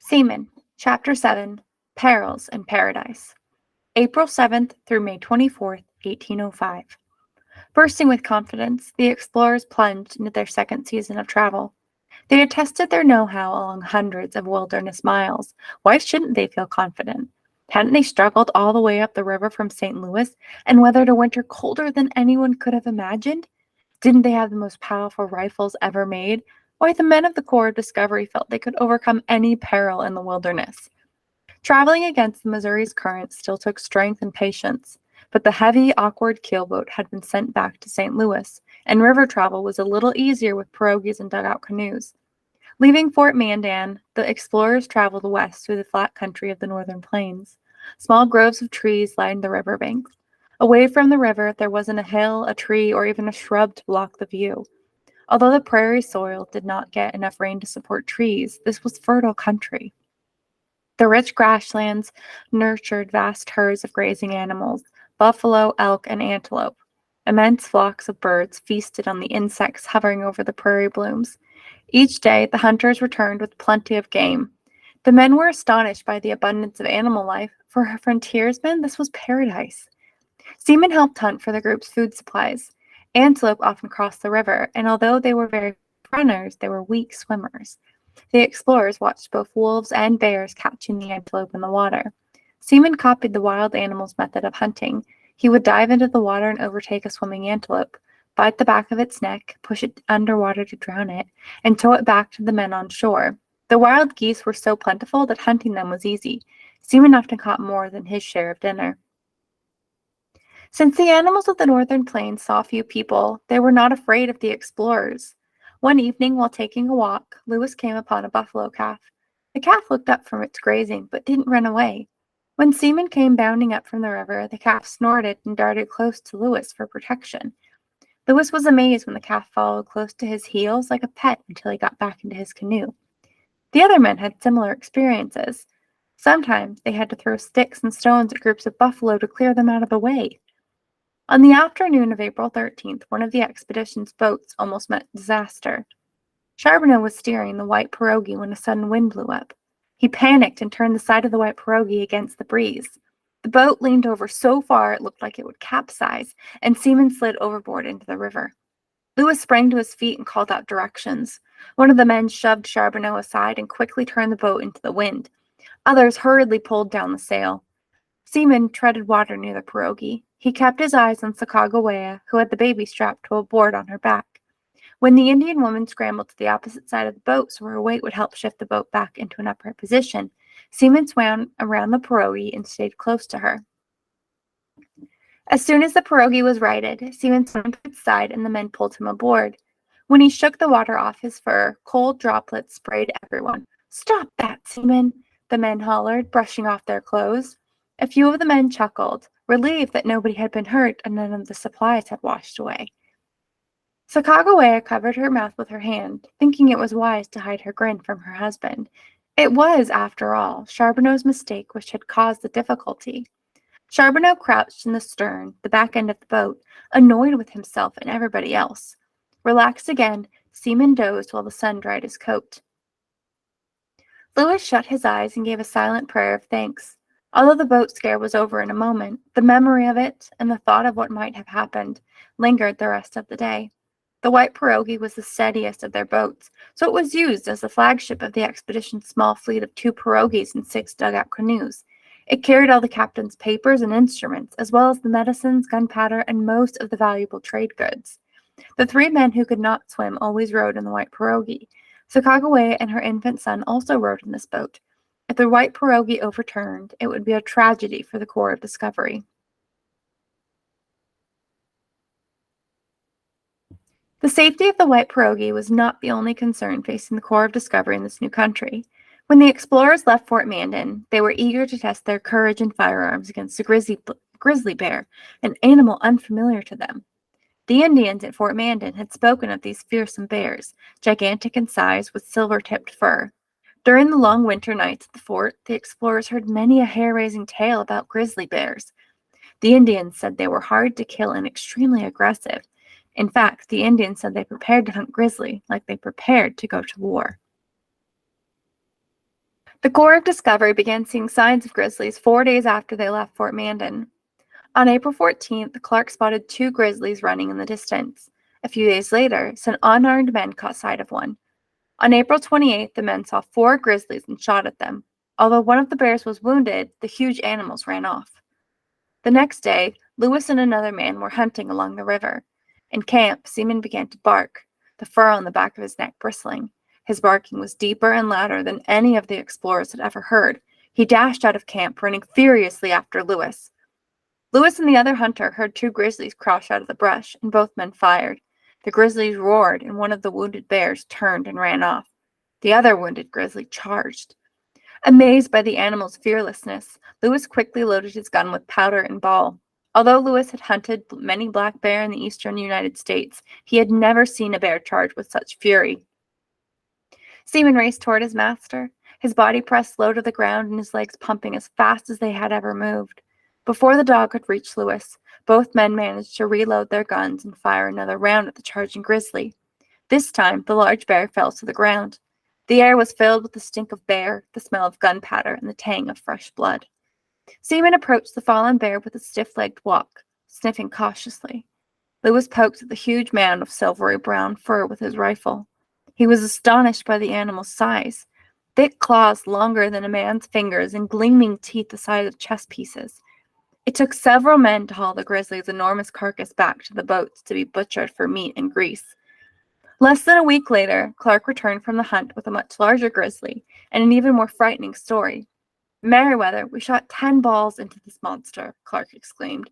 SeaMan, Chapter 7, Perils in Paradise, April 7th through May 24th, 1805. Bursting with confidence, the explorers plunged into their second season of travel. They had tested their know-how along hundreds of wilderness miles. Why shouldn't they feel confident? Hadn't they struggled all the way up the river from St. Louis and weathered a winter colder than anyone could have imagined? Didn't they have the most powerful rifles ever made? Why, the men of the Corps of Discovery felt they could overcome any peril in the wilderness. Traveling against the Missouri's currents still took strength and patience, but the heavy, awkward keelboat had been sent back to St. Louis, and river travel was a little easier with pirogues and dugout canoes. Leaving Fort Mandan, the explorers traveled west through the flat country of the northern plains. Small groves of trees lined the river banks. Away from the river, there wasn't a hill, a tree, or even a shrub to block the view. Although the prairie soil did not get enough rain to support trees, this was fertile country. The rich grasslands nurtured vast herds of grazing animals, buffalo, elk, and antelope. Immense flocks of birds feasted on the insects hovering over the prairie blooms. Each day, the hunters returned with plenty of game. The men were astonished by the abundance of animal life. For frontiersmen, this was paradise. SeaMan helped hunt for the group's food supplies. Antelope often crossed the river, and although they were very runners, they were weak swimmers. The explorers watched both wolves and bears catching the antelope in the water. SeaMan copied the wild animal's method of hunting. He would dive into the water and overtake a swimming antelope, bite the back of its neck, push it underwater to drown it, and tow it back to the men on shore. The wild geese were so plentiful that hunting them was easy. SeaMan often caught more than his share of dinner. Since the animals of the northern plains saw few people, they were not afraid of the explorers. One evening, while taking a walk, Lewis came upon a buffalo calf. The calf looked up from its grazing, but didn't run away. When SeaMan came bounding up from the river, the calf snorted and darted close to Lewis for protection. Lewis was amazed when the calf followed close to his heels like a pet until he got back into his canoe. The other men had similar experiences. Sometimes they had to throw sticks and stones at groups of buffalo to clear them out of the way. On the afternoon of April 13th, one of the expedition's boats almost met disaster. Charbonneau was steering the white pirogue when a sudden wind blew up. He panicked and turned the side of the white pirogue against the breeze. The boat leaned over so far it looked like it would capsize, and SeaMan slid overboard into the river. Lewis sprang to his feet and called out directions. One of the men shoved Charbonneau aside and quickly turned the boat into the wind. Others hurriedly pulled down the sail. SeaMan treaded water near the pirogue. He kept his eyes on Sacagawea, who had the baby strapped to a board on her back. When the Indian woman scrambled to the opposite side of the boat so her weight would help shift the boat back into an upright position, SeaMan swam around the pirogue and stayed close to her. As soon as the pirogue was righted, SeaMan swam to its side and the men pulled him aboard. When he shook the water off his fur, cold droplets sprayed everyone. "Stop that, SeaMan!" the men hollered, brushing off their clothes. A few of the men chuckled, relieved that nobody had been hurt and none of the supplies had washed away. Sacagawea covered her mouth with her hand, thinking it was wise to hide her grin from her husband. It was, after all, Charbonneau's mistake which had caused the difficulty. Charbonneau crouched in the stern, the back end of the boat, annoyed with himself and everybody else. Relaxed again, SeaMan dozed while the sun dried his coat. Lewis shut his eyes and gave a silent prayer of thanks. Although the boat scare was over in a moment, the memory of it and the thought of what might have happened lingered the rest of the day. The white pirogue was the steadiest of their boats, so it was used as the flagship of the expedition's small fleet of 2 pirogues and 6 dugout canoes. It carried all the captain's papers and instruments, as well as the medicines, gunpowder, and most of the valuable trade goods. The 3 men who could not swim always rowed in the white pirogue. Sacagawea and her infant son also rowed in this boat. If the white pirogue overturned, it would be a tragedy for the Corps of Discovery. The safety of the white pirogue was not the only concern facing the Corps of Discovery in this new country. When the explorers left Fort Mandan, they were eager to test their courage and firearms against the grizzly bear, an animal unfamiliar to them. The Indians at Fort Mandan had spoken of these fearsome bears, gigantic in size with silver-tipped fur. During the long winter nights at the fort, the explorers heard many a hair-raising tale about grizzly bears. The Indians said they were hard to kill and extremely aggressive. In fact, the Indians said they prepared to hunt grizzly like they prepared to go to war. The Corps of Discovery began seeing signs of grizzlies 4 days after they left Fort Mandan. On April 14th, Clark spotted 2 grizzlies running in the distance. A few days later, some unarmed men caught sight of one. On April 28th, the men saw 4 grizzlies and shot at them. Although one of the bears was wounded, the huge animals ran off. The next day, Lewis and another man were hunting along the river. In camp, SeaMan began to bark, the fur on the back of his neck bristling. His barking was deeper and louder than any of the explorers had ever heard. He dashed out of camp, running furiously after Lewis. Lewis and the other hunter heard 2 grizzlies crash out of the brush, and both men fired. The grizzlies roared, and one of the wounded bears turned and ran off. The other wounded grizzly charged. Amazed by the animal's fearlessness, Lewis quickly loaded his gun with powder and ball. Although Lewis had hunted many black bear in the eastern United States, he had never seen a bear charge with such fury. SeaMan raced toward his master, his body pressed low to the ground and his legs pumping as fast as they had ever moved. Before the dog could reach Lewis, both men managed to reload their guns and fire another round at the charging grizzly. This time, the large bear fell to the ground. The air was filled with the stink of bear, the smell of gunpowder, and the tang of fresh blood. SeaMan approached the fallen bear with a stiff-legged walk, sniffing cautiously. Lewis poked at the huge mound of silvery brown fur with his rifle. He was astonished by the animal's size. Thick claws longer than a man's fingers and gleaming teeth the size of chess pieces. It took several men to haul the grizzly's enormous carcass back to the boats to be butchered for meat and grease. Less than a week later, Clark returned from the hunt with a much larger grizzly and an even more frightening story. "Meriwether, we shot 10 balls into this monster," Clark exclaimed.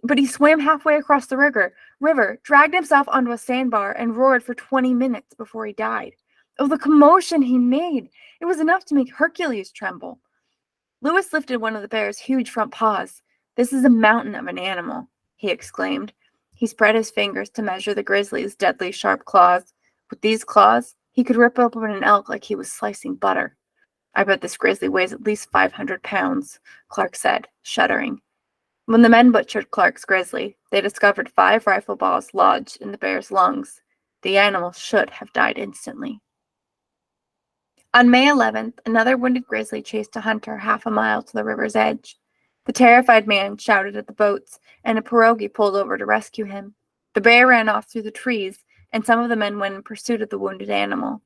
"But he swam halfway across the river, dragged himself onto a sandbar, and roared for 20 minutes before he died. Oh, the commotion he made! It was enough to make Hercules tremble." Lewis lifted one of the bear's huge front paws. "This is a mountain of an animal," he exclaimed. He spread his fingers to measure the grizzly's deadly sharp claws. With these claws, he could rip open an elk like he was slicing butter. "I bet this grizzly weighs at least 500 pounds, Clark said, shuddering. When the men butchered Clark's grizzly, they discovered 5 rifle balls lodged in the bear's lungs. The animal should have died instantly. On May 11th, another wounded grizzly chased a hunter half a mile to the river's edge. The terrified man shouted at the boats, and a pirogue pulled over to rescue him. The bear ran off through the trees, and some of the men went in pursuit of the wounded animal.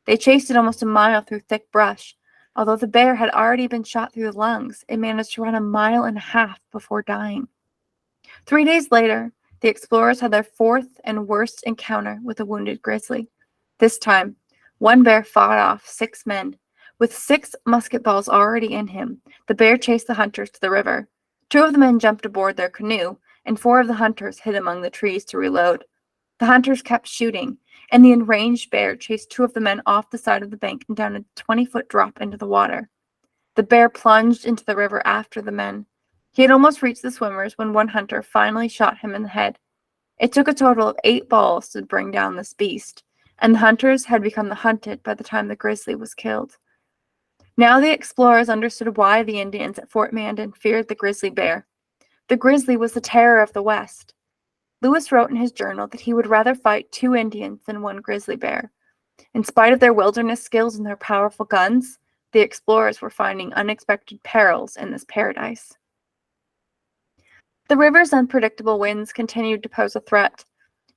They chased it almost a mile through thick brush. Although the bear had already been shot through the lungs, it managed to run a mile and a half before dying. 3 days later, the explorers had their 4th and worst encounter with a wounded grizzly. This time, one bear fought off 6 men. With 6 musket balls already in him, the bear chased the hunters to the river. 2 of the men jumped aboard their canoe, and 4 of the hunters hid among the trees to reload. The hunters kept shooting, and the enraged bear chased 2 of the men off the side of the bank and down a 20-foot drop into the water. The bear plunged into the river after the men. He had almost reached the swimmers when one hunter finally shot him in the head. It took a total of 8 balls to bring down this beast, and the hunters had become the hunted by the time the grizzly was killed. Now the explorers understood why the Indians at Fort Mandan feared the grizzly bear. The grizzly was the terror of the West. Lewis wrote in his journal that he would rather fight 2 Indians than 1 grizzly bear. In spite of their wilderness skills and their powerful guns, the explorers were finding unexpected perils in this paradise. The river's unpredictable winds continued to pose a threat.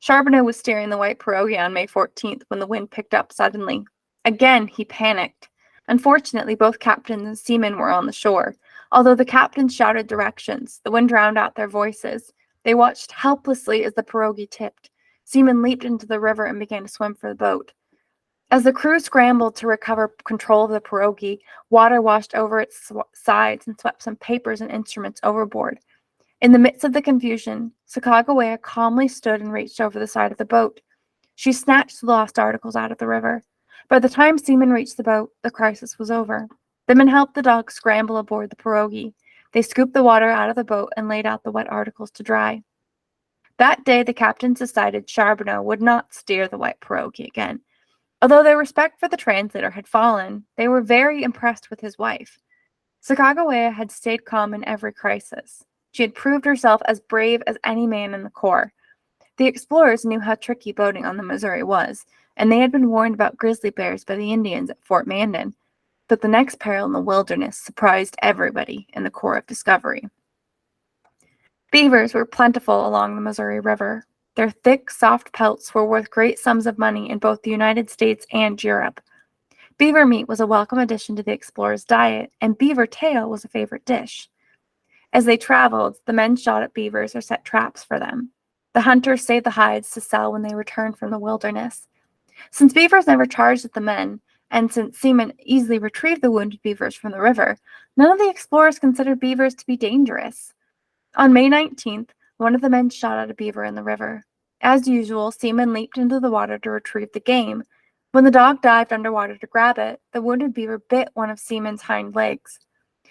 Charbonneau was steering the white pirogue on May 14th when the wind picked up suddenly. Again, he panicked. Unfortunately, both captains and seamen were on the shore. Although the captains shouted directions, the wind drowned out their voices. They watched helplessly as the pirogue tipped. Seamen leaped into the river and began to swim for the boat. As the crew scrambled to recover control of the pirogue, water washed over its sides and swept some papers and instruments overboard. In the midst of the confusion, Sacagawea calmly stood and reached over the side of the boat. She snatched the lost articles out of the river. By the time seamen reached the boat, the crisis was over. The men helped the dog scramble aboard the pirogue. They scooped the water out of the boat and laid out the wet articles to dry. That day, the captains decided Charbonneau would not steer the white pirogue again. Although their respect for the translator had fallen, they were very impressed with his wife. Sacagawea had stayed calm in every crisis. She had proved herself as brave as any man in the Corps. The explorers knew how tricky boating on the Missouri was, and they had been warned about grizzly bears by the Indians at Fort Mandan. But the next peril in the wilderness surprised everybody in the Corps of Discovery. Beavers were plentiful along the Missouri River. Their thick, soft pelts were worth great sums of money in both the United States and Europe. Beaver meat was a welcome addition to the explorers' diet, and beaver tail was a favorite dish. As they traveled, the men shot at beavers or set traps for them. The hunters saved the hides to sell when they returned from the wilderness. Since beavers never charged at the men, and since seamen easily retrieved the wounded beavers from the river, none of the explorers considered beavers to be dangerous. On May 19th, one of the men shot at a beaver in the river. As usual, seamen leaped into the water to retrieve the game. When the dog dived underwater to grab it, the wounded beaver bit one of Seaman's hind legs.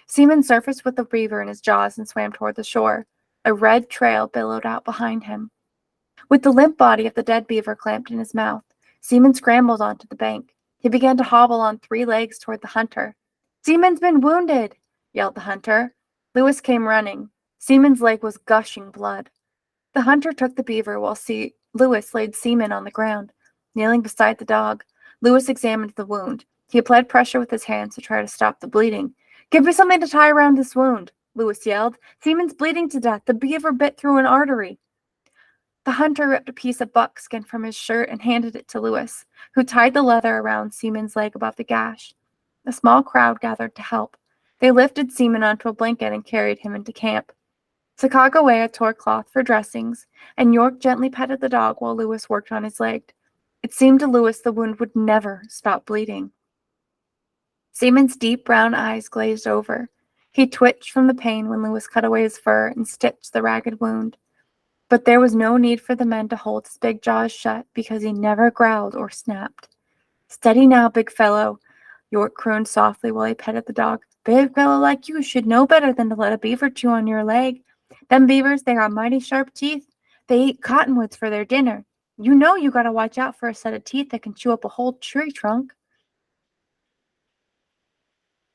Seaman surfaced with the beaver in his jaws and swam toward the shore. A red trail billowed out behind him. With the limp body of the dead beaver clamped in his mouth, Seaman scrambled onto the bank. He began to hobble on 3 legs toward the hunter. "Seaman's been wounded!" yelled the hunter. Lewis came running. Seaman's leg was gushing blood. The hunter took the beaver while Lewis laid Seaman on the ground. Kneeling beside the dog, Lewis examined the wound. He applied pressure with his hands to try to stop the bleeding. "Give me something to tie around this wound," Lewis yelled. "Seaman's bleeding to death. The beaver bit through an artery." The hunter ripped a piece of buckskin from his shirt and handed it to Lewis, who tied the leather around Seaman's leg above the gash. A small crowd gathered to help. They lifted Seaman onto a blanket and carried him into camp. Sacagawea tore cloth for dressings, and York gently petted the dog while Lewis worked on his leg. It seemed to Lewis the wound would never stop bleeding. Seaman's deep brown eyes glazed over. He twitched from the pain when Lewis cut away his fur and stitched the ragged wound. But there was no need for the men to hold his big jaws shut because he never growled or snapped. "Steady now, big fellow," York crooned softly while he petted the dog. "Big fellow like you should know better than to let a beaver chew on your leg. Them beavers, they got mighty sharp teeth. They eat cottonwoods for their dinner. You know you gotta watch out for a set of teeth that can chew up a whole tree trunk."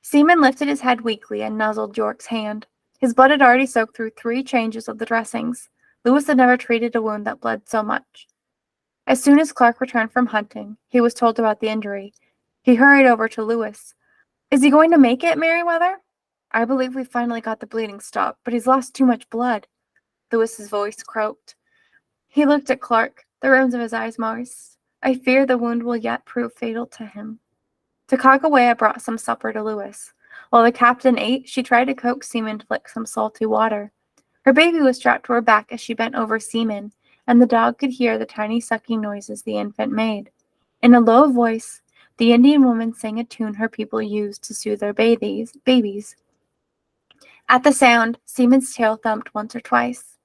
Seaman lifted his head weakly and nuzzled York's hand. His blood had already soaked through 3 changes of the dressings. Lewis had never treated a wound that bled so much. As soon as Clark returned from hunting, he was told about the injury. He hurried over to Lewis. "Is he going to make it, Meriwether?" "I believe we finally got the bleeding stopped, but he's lost too much blood." Lewis's voice croaked. He looked at Clark, the rims of his eyes moist. "I fear the wound will yet prove fatal to him." Sacagawea brought some supper to Lewis. While the captain ate, she tried to coax Seaman to lick some salty water. Her baby was strapped to her back as she bent over Seaman, and the dog could hear the tiny sucking noises the infant made. In a low voice, the Indian woman sang a tune her people used to soothe their babies. At the sound, Seaman's tail thumped once or twice.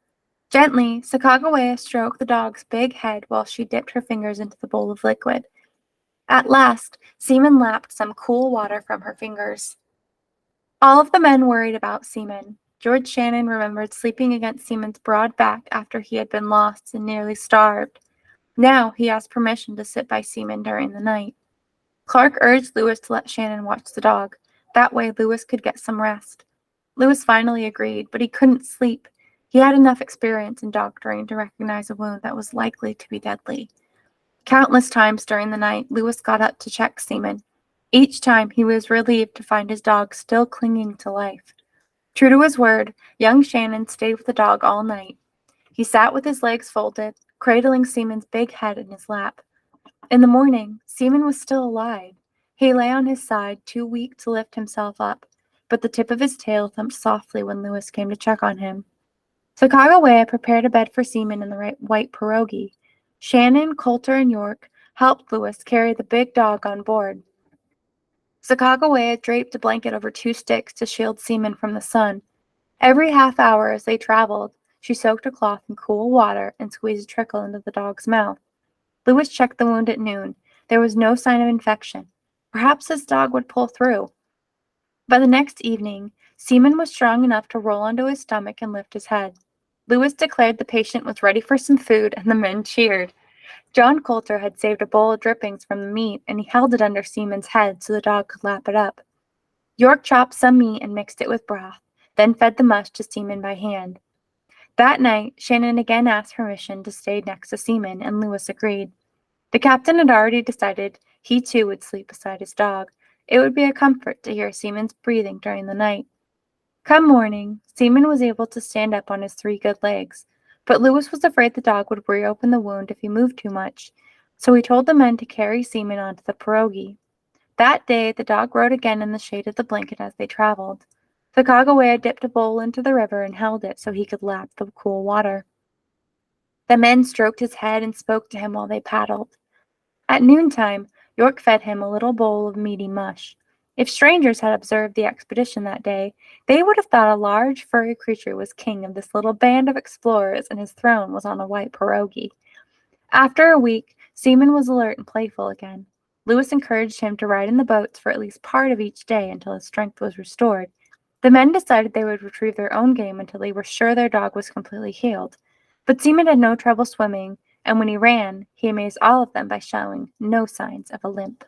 Gently, Sacagawea stroked the dog's big head while she dipped her fingers into the bowl of liquid. At last, Seaman lapped some cool water from her fingers. All of the men worried about Seaman. George Shannon remembered sleeping against Seaman's broad back after he had been lost and nearly starved. Now he asked permission to sit by Seaman during the night. Clark urged Lewis to let Shannon watch the dog. That way Lewis could get some rest. Lewis finally agreed, but he couldn't sleep. He had enough experience in doctoring to recognize a wound that was likely to be deadly. Countless times during the night, Lewis got up to check Seaman. Each time he was relieved to find his dog still clinging to life. True to his word, young Shannon stayed with the dog all night. He sat with his legs folded, cradling Seaman's big head in his lap. In the morning, Seaman was still alive. He lay on his side, too weak to lift himself up, but the tip of his tail thumped softly when Lewis came to check on him. Sacagawea prepared a bed for Seaman in the white pirogue. Shannon, Coulter, and York helped Lewis carry the big dog on board. Sacagawea draped a blanket over 2 sticks to shield Seaman from the sun. Every half hour as they traveled, she soaked a cloth in cool water and squeezed a trickle into the dog's mouth. Lewis checked the wound at noon. There was no sign of infection. Perhaps his dog would pull through. By the next evening, Seaman was strong enough to roll onto his stomach and lift his head. Lewis declared the patient was ready for some food, and the men cheered. John Coulter had saved a bowl of drippings from the meat, and he held it under Seaman's head so the dog could lap it up. York chopped some meat and mixed it with broth, then fed the mush to Seaman by hand. That night, Shannon again asked permission to stay next to Seaman, and Lewis agreed. The captain had already decided he too would sleep beside his dog. It would be a comfort to hear SeaMan's breathing during the night. Come morning, SeaMan was able to stand up on his 3 good legs, but Lewis was afraid the dog would reopen the wound if he moved too much, so he told the men to carry SeaMan onto the pirogue. That day, the dog rode again in the shade of the blanket as they traveled. The Kagawea dipped a bowl into the river and held it so he could lap the cool water. The men stroked his head and spoke to him while they paddled. At noontime, York fed him a little bowl of meaty mush. If strangers had observed the expedition that day, they would have thought a large, furry creature was king of this little band of explorers and his throne was on a white pirogue. After a week, SeaMan was alert and playful again. Lewis encouraged him to ride in the boats for at least part of each day until his strength was restored. The men decided they would retrieve their own game until they were sure their dog was completely healed. But SeaMan had no trouble swimming, and when he ran, he amazed all of them by showing no signs of a limp.